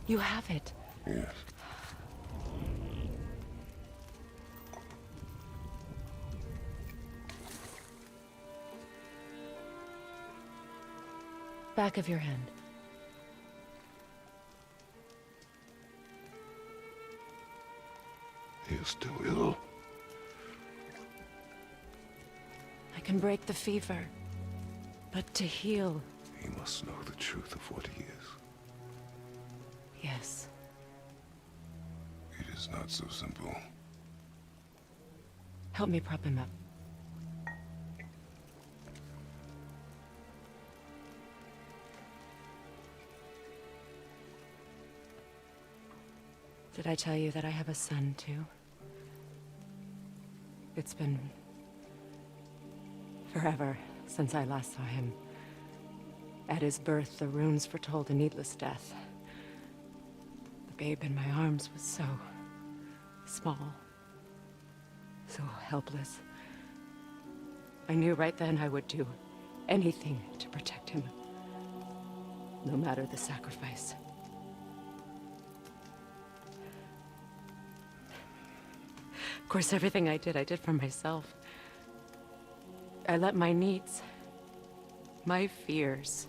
You have it. Yes. Back of your hand. He is still ill. I can break the fever. But to heal... He must know the truth of what he is. Yes. It is not so simple. Help me prop him up. Did I tell you that I have a son, too? It's been... forever since I last saw him. At his birth, the runes foretold a needless death. The babe in my arms was so... small. So helpless. I knew right then I would do anything to protect him. No matter the sacrifice. Of course, everything I did for myself. I let my needs, my fears,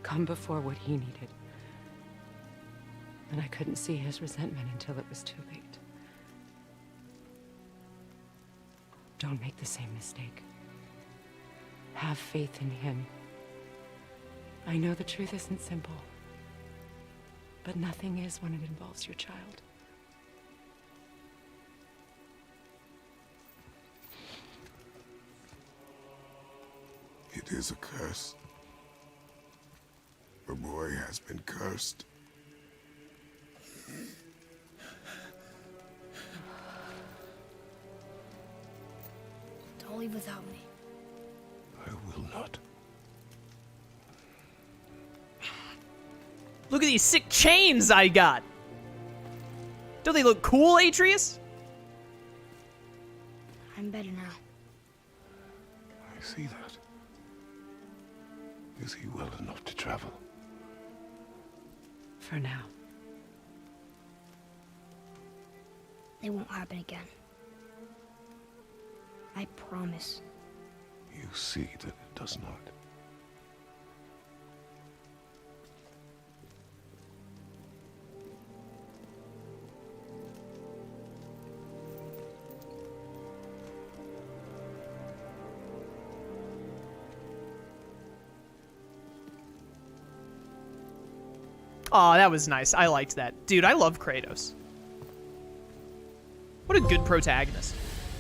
come before what he needed. And I couldn't see his resentment until it was too late. Don't make the same mistake. Have faith in him. I know the truth isn't simple, but nothing is when it involves your child. It is a curse. The boy has been cursed. Don't leave without me. I will not. Look at these sick chains I got. Don't they look cool, Atreus? I'm better now. I see that. Is he well enough to travel? For now. It won't happen again. I promise. You see that it does not. Aw, that was nice. I liked that. Dude, I love Kratos. What a good protagonist.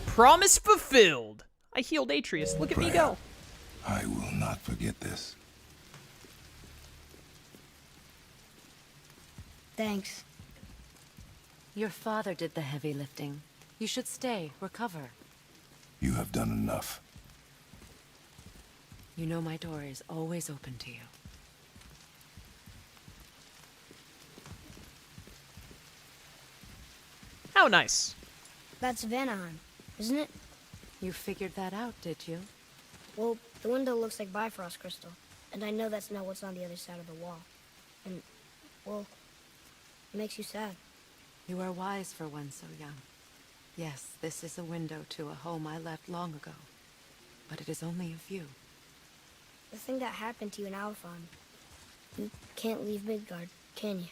Promise fulfilled. I healed Atreus. Look at me go. I will not forget this. Thanks. Your father did the heavy lifting. You should stay, recover. You have done enough. You know my door is always open to you. How nice. That's Vanaheim, isn't it? You figured that out, did you? Well, the window looks like Bifrost crystal, and I know that's not what's on the other side of the wall. And, well, it makes you sad. You are wise for one so young. Yes, this is a window to a home I left long ago. But it is only a view. The thing that happened to you in Alphon, you can't leave Midgard, can you?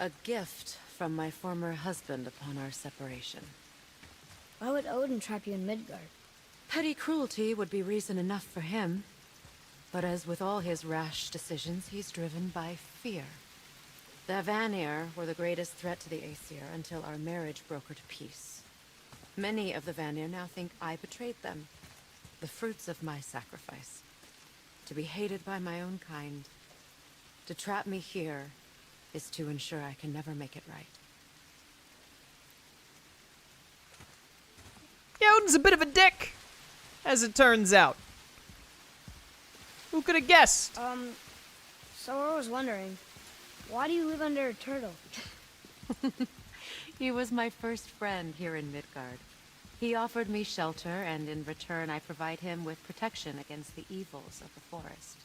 A gift from my former husband upon our separation. Why would Odin trap you in Midgard? Petty cruelty would be reason enough for him. But as with all his rash decisions, he's driven by fear. The Vanir were the greatest threat to the Aesir until our marriage brokered peace. Many of the Vanir now think I betrayed them. The fruits of my sacrifice. To be hated by my own kind. To trap me here is to ensure I can never make it right. Yeah, Odin's a bit of a dick, as it turns out. Who could have guessed? So I was wondering, why do you live under a turtle? He was my first friend here in Midgard. He offered me shelter, and in return I provide him with protection against the evils of the forest.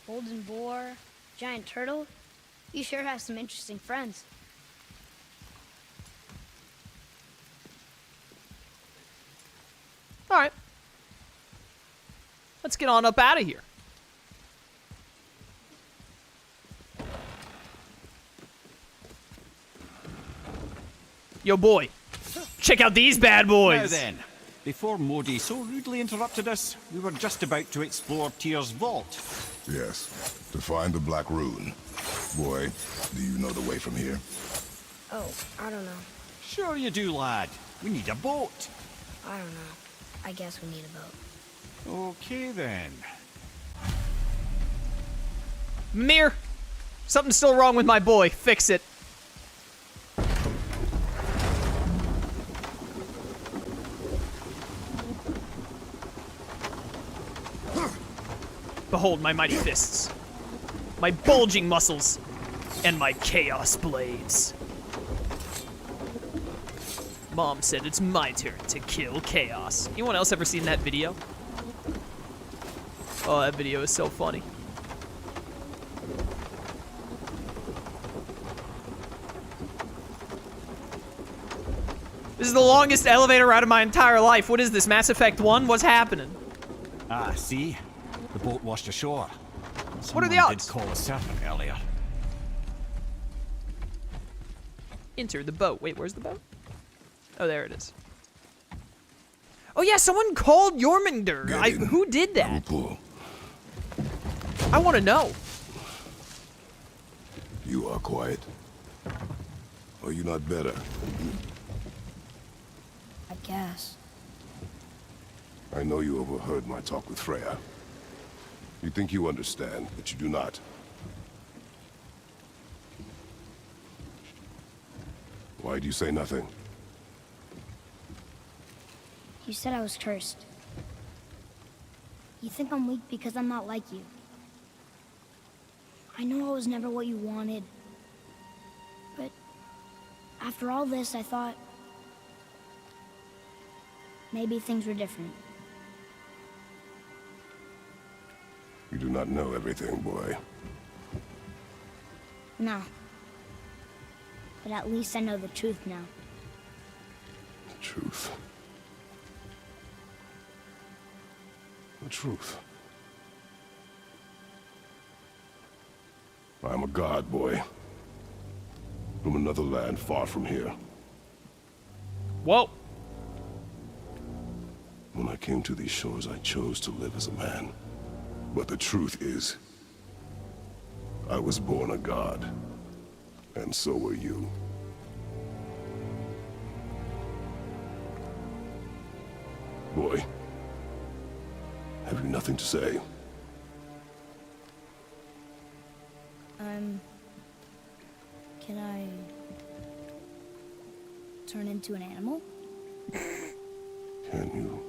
Golden boar, giant turtle? You sure have some interesting friends. Alright. Let's get on up out of here. Yo, boy. Check out these bad boys. Now then, before Modi so rudely interrupted us, we were just about to explore Tyr's vault. Yes, to find the Black Rune. Boy, do you know the way from here? Oh, I don't know. Sure you do, lad. We need a boat. I don't know. I guess we need a boat. Okay then. Mimir, something's still wrong with my boy. Fix it. Behold my mighty fists, my bulging muscles, and my chaos blades. Mom said it's my turn to kill chaos. Anyone else ever seen that video? Oh, that video is so funny. This is the longest elevator ride of my entire life. What is this, Mass Effect 1? What's happening? Ah, see? The boat washed ashore. What are the Someone odds? did call a serpent earlier. Enter the boat. Wait, where's the boat? Oh, there it is. Oh yeah, someone called Jormungandr. Get in. Who did I will that? pull. I want to know. You are quiet. Are you not better? I guess. I know you overheard my talk with Freya. You think you understand, but you do not. Why do you say nothing? You said I was cursed. You think I'm weak because I'm not like you. I know I was never what you wanted. But after all this, I thought maybe things were different. You do not know everything, boy. No. But at least I know the truth now. The truth. The truth. I'm a god, boy. From another land far from here. Whoa. When I came to these shores, I chose to live as a man. But the truth is, I was born a god. And so were you. Boy, have you nothing to say? Can I turn into an animal? Can you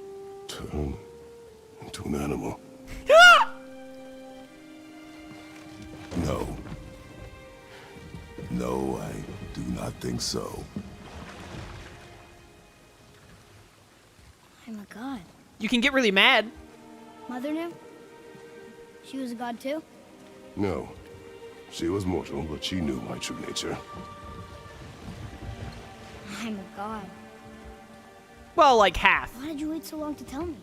turn into an animal? No. No, I do not think so. I'm a god. You can get really mad. Mother knew? She was a god too? No. She was mortal, but she knew my true nature. I'm a god. Well, like half. Why did you wait so long to tell me?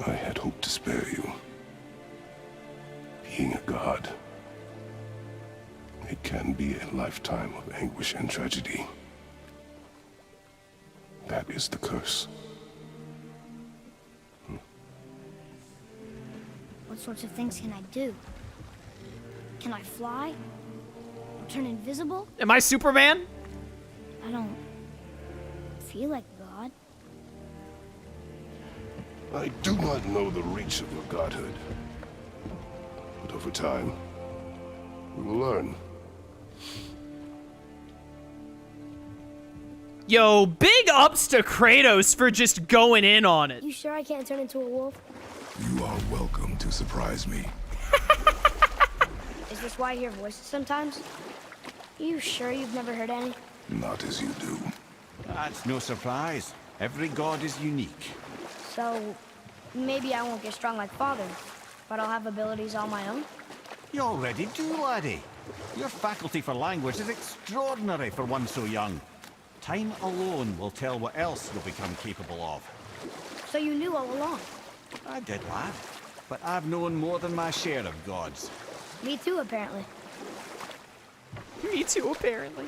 I had hoped to spare you. Being a god, it can be a lifetime of anguish and tragedy. That is the curse. What sorts of things can I do? Can I fly? Or turn invisible? Am I Superman? I don't feel like God. I do not know the reach of your godhood. But over time, we will learn. Yo, big ups to Kratos for just going in on it. You sure I can't turn into a wolf? You are welcome to surprise me. Is this why I hear voices sometimes? You sure you've never heard any? Not as you do. That's no surprise. Every god is unique. So, maybe I won't get strong like Father, but I'll have abilities all my own. You already do, laddie. Your faculty for language is extraordinary for one so young. Time alone will tell what else you'll become capable of. So you knew all along. I did, lad. But I've known more than my share of gods. Me too, apparently. Me too, apparently.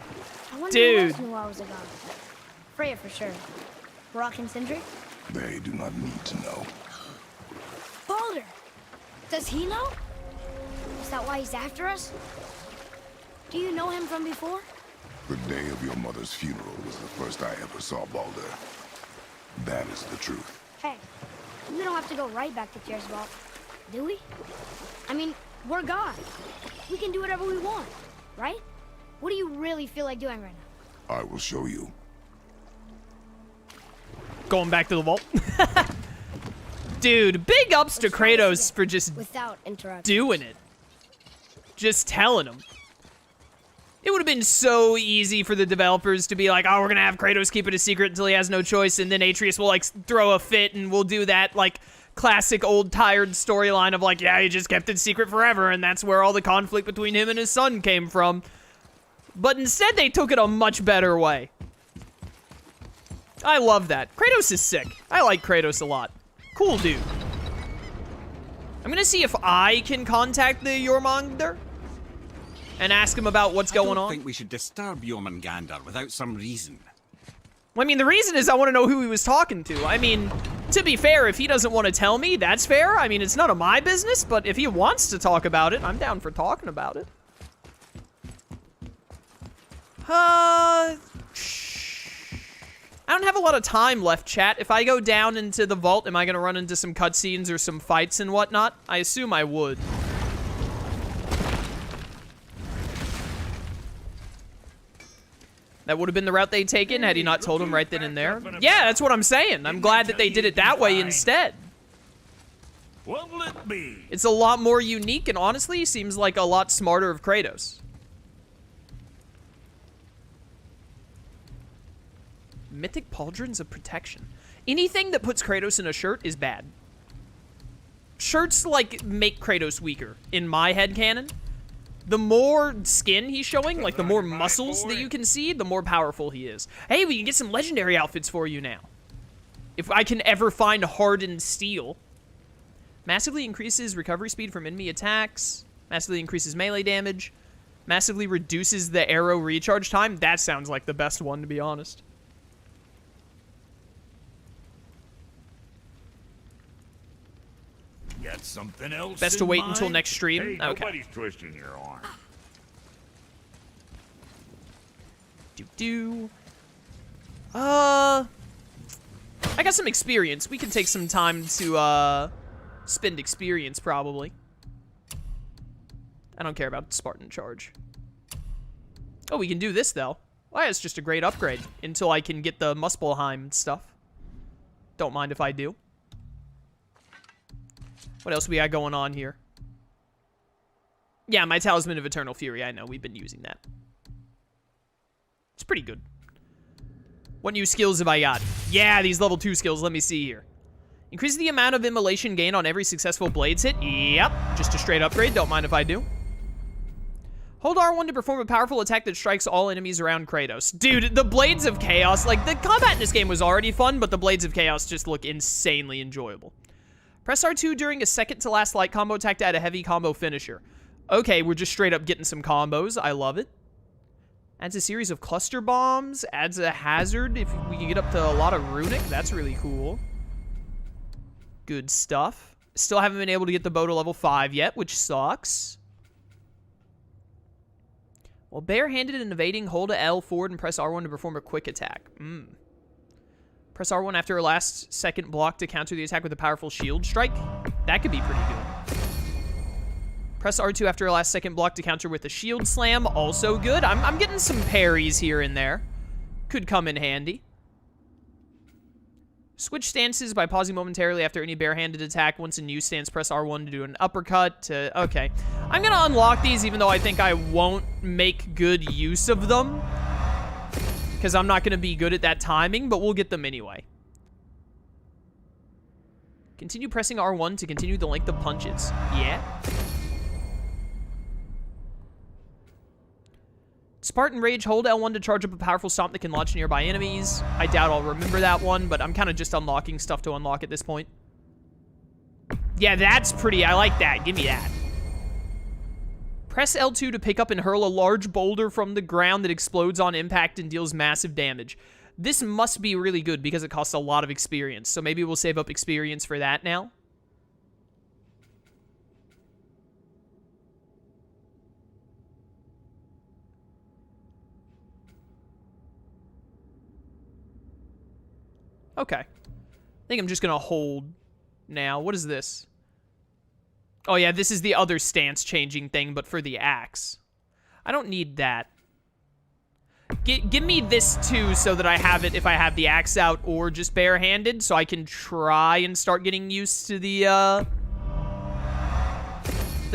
I wonder Dude. who else knew I was a god. Freya for sure. Brock and Sindri? They do not need to know. Baldur! Does he know? Is that why he's after us? Do you know him from before? The day of your mother's funeral was the first I ever saw Baldur. That is the truth. Hey, we don't have to go right back to Tyr's vault, do we? I mean, we're God. We can do whatever we want, right? What do you really feel like doing right now? I will show you. Going back to the vault. Dude, big ups to Let's try this Kratos again, for just without interrupting. doing it. Just telling him. It would have been so easy for the developers to be like, oh, we're gonna have Kratos keep it a secret until he has no choice, and then Atreus will, like, throw a fit, and we'll do that, like, classic old tired storyline of, like, yeah, he just kept it secret forever, and that's where all the conflict between him and his son came from. But instead, they took it a much better way. I love that. Kratos is sick. I like Kratos a lot. Cool dude. I'm gonna see if I can contact the Jormungandr and ask him about what's going I don't on. think we should disturb Jormungandr without some reason. Well, I mean, the reason is I want to know who he was talking to. I mean, to be fair, if he doesn't want to tell me, that's fair. I mean, it's none of my business, but if he wants to talk about it, I'm down for talking about it. I don't have a lot of time left, chat. If I go down into the vault, am I going to run into some cutscenes or some fights and whatnot? I assume I would. That would have been the route they'd taken had he not told him right then and there. Yeah, that's what I'm saying. I'm glad that they did it that way instead. What'll it be? It's a lot more unique and honestly seems like a lot smarter of Kratos. Mythic pauldrons of protection. Anything that puts Kratos in a shirt is bad. Shirts, like, make Kratos weaker, in my headcanon. The more skin he's showing, like the more muscles that you can see, the more powerful he is. Hey, we can get some legendary outfits for you now. If I can ever find hardened steel. Massively increases recovery speed from enemy attacks. Massively increases melee damage. Massively reduces the arrow recharge time. That sounds like the best one, to be honest. Got something else Best to in wait mind? until next stream? Hey, Okay. nobody's twisting your arm. I got some experience. We can take some time to, spend experience, probably. I don't care about Spartan Charge. Oh, we can do this, though. Well, it's just a great upgrade until I can get the Muspelheim stuff. Don't mind if I do. What else we got going on here? Yeah, my Talisman of Eternal Fury. I know, we've been using that. It's pretty good. What new skills have I got? Yeah, these level 2 skills. Let me see here. Increase the amount of immolation gain on every successful Blades hit. Yep, just a straight upgrade. Don't mind if I do. Hold R1 to perform a powerful attack that strikes all enemies around Kratos. Dude, the Blades of Chaos, like, the combat in this game was already fun, but the Blades of Chaos just look insanely enjoyable. Press R2 during a second-to-last light combo attack to add a heavy combo finisher. Okay, we're just straight up getting some combos. I love it. Adds a series of cluster bombs. Adds a hazard if we can get up to a lot of runic. That's really cool. Good stuff. Still haven't been able to get the bow to level 5 yet, which sucks. While barehanded and evading, hold a L forward and press R1 to perform a quick attack. Press R1 after a last second block to counter the attack with a powerful shield strike. That could be pretty good. Press R2 after a last second block to counter with a shield slam. Also good. I'm getting some parries here and there. Could come in handy. Switch stances by pausing momentarily after any barehanded attack. Once in use stance, press R1 to do an uppercut. Okay. I'm going to unlock these even though I think I won't make good use of them. Because I'm not going to be good at that timing, but we'll get them anyway. Continue pressing R1 to continue the length of punches. Yeah. Spartan Rage, hold L1 to charge up a powerful stomp that can launch nearby enemies. I doubt I'll remember that one, but I'm kind of just unlocking stuff to unlock at this point. Yeah, that's pretty. I like that. Give me that. Press L2 to pick up and hurl a large boulder from the ground that explodes on impact and deals massive damage. This must be really good because it costs a lot of experience, so maybe we'll save up experience for that now. Okay. I think I'm just gonna hold now. What is this? Oh yeah, this is the other stance changing thing, but for the axe. I don't need that. Give me this too so that I have it if I have the axe out or just barehanded, so I can try and start getting used to the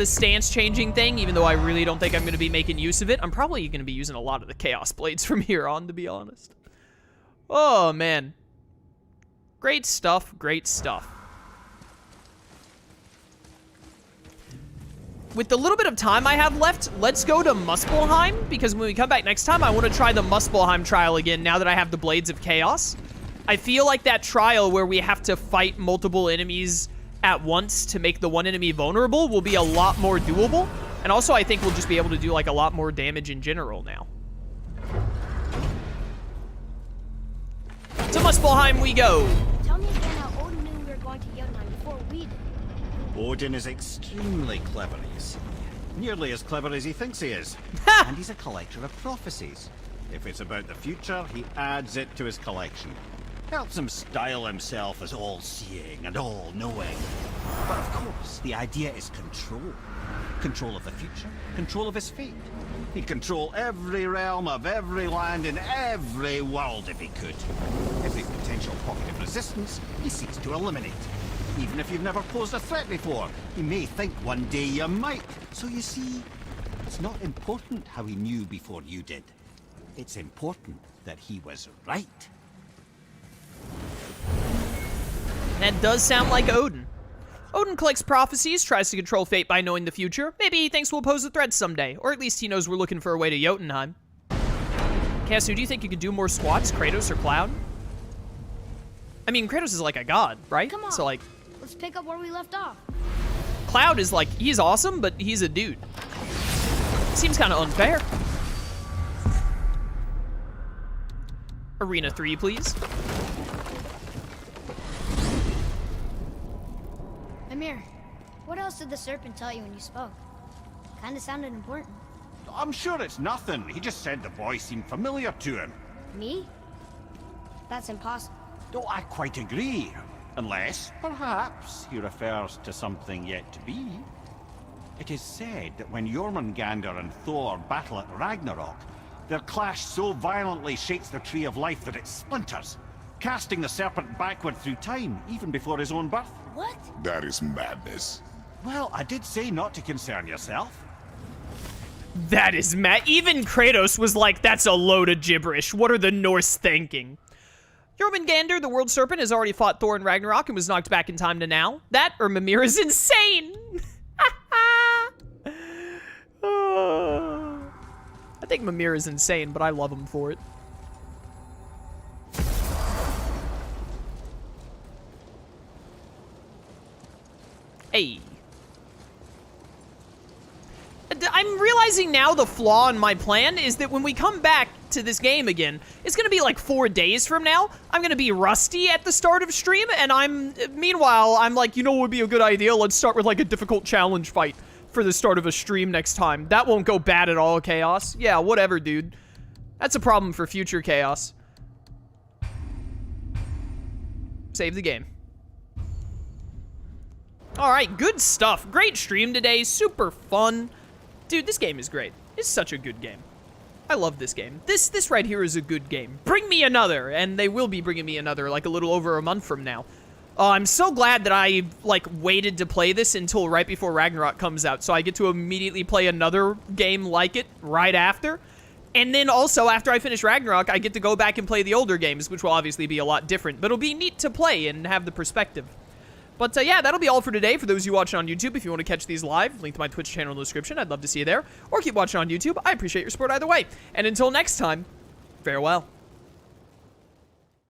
stance changing thing, even though I really don't think I'm going to be making use of it. I'm probably going to be using a lot of the Chaos Blades from here on, to be honest. Oh, man. Great stuff, great stuff. With the little bit of time I have left, let's go to Muspelheim, because when we come back next time, I want to try the Muspelheim trial again now that I have the Blades of Chaos. I feel like that trial where we have to fight multiple enemies at once to make the one enemy vulnerable will be a lot more doable. And also, I think we'll just be able to do, like, a lot more damage in general now. To Muspelheim we go! Tell me again how Odin knew we were going to Jotunheim before we did. Odin is extremely clever, you see. Nearly as clever as he thinks he is. And he's a collector of prophecies. If it's about the future, he adds it to his collection. Helps him style himself as all-seeing and all-knowing. But of course, the idea is control. Control of the future, control of his fate. He'd control every realm of every land in every world if he could. Every potential pocket of resistance, he seeks to eliminate. Even if you've never posed a threat before, he may think one day you might. So you see, it's not important how he knew before you did. It's important that he was right. That does sound like Odin. Odin collects prophecies, tries to control fate by knowing the future. Maybe he thinks we'll pose a threat someday, or at least he knows we're looking for a way to Jotunheim. Cassu, do you think you could do more squats, Kratos or Cloud? I mean, Kratos is like a god, right? Come on. So, like, Let's pick up where we left off. Cloud is like, he's awesome, but he's a dude. Seems kind of unfair. Arena 3, please. Mimir, what else did the serpent tell you when you spoke? Kinda sounded important. I'm sure it's nothing. He just said the boy seemed familiar to him. Me? That's impossible. Oh, I quite agree. Unless, perhaps, he refers to something yet to be. It is said that when Jormungandr and Thor battle at Ragnarok, their clash so violently shakes the Tree of Life that it splinters, casting the serpent backward through time, even before his own birth. What? That is madness. Well, I did say not to concern yourself. That is mad. Even Kratos was like, that's a load of gibberish. What are the Norse thinking? Jormungandr, the world serpent, has already fought Thor in Ragnarok and was knocked back in time to now. That, or Mimir, is insane! I think Mimir is insane, but I love him for it. Hey. I'm realizing now the flaw in my plan is that when we come back to this game again, it's gonna be like 4 days from now. I'm gonna be rusty at the start of stream, and meanwhile, I'm like, you know what would be a good idea? Let's start with like a difficult challenge fight for the start of a stream next time. That won't go bad at all, Chaos. Yeah, whatever, dude. That's a problem for future Chaos. Save the game. All right, good stuff. Great stream today, super fun. Dude, this game is great. It's such a good game. I love this game. This right here is a good game. Bring me another, and they will be bringing me another like a little over a month from now. I'm so glad that I like waited to play this until right before Ragnarok comes out, so I get to immediately play another game like it right after. And then also, after I finish Ragnarok, I get to go back and play the older games, which will obviously be a lot different, but it'll be neat to play and have the perspective. But yeah, that'll be all for today. For those of you watching on YouTube, if you want to catch these live, link to my Twitch channel in the description. I'd love to see you there. Or keep watching on YouTube. I appreciate your support either way. And until next time, farewell.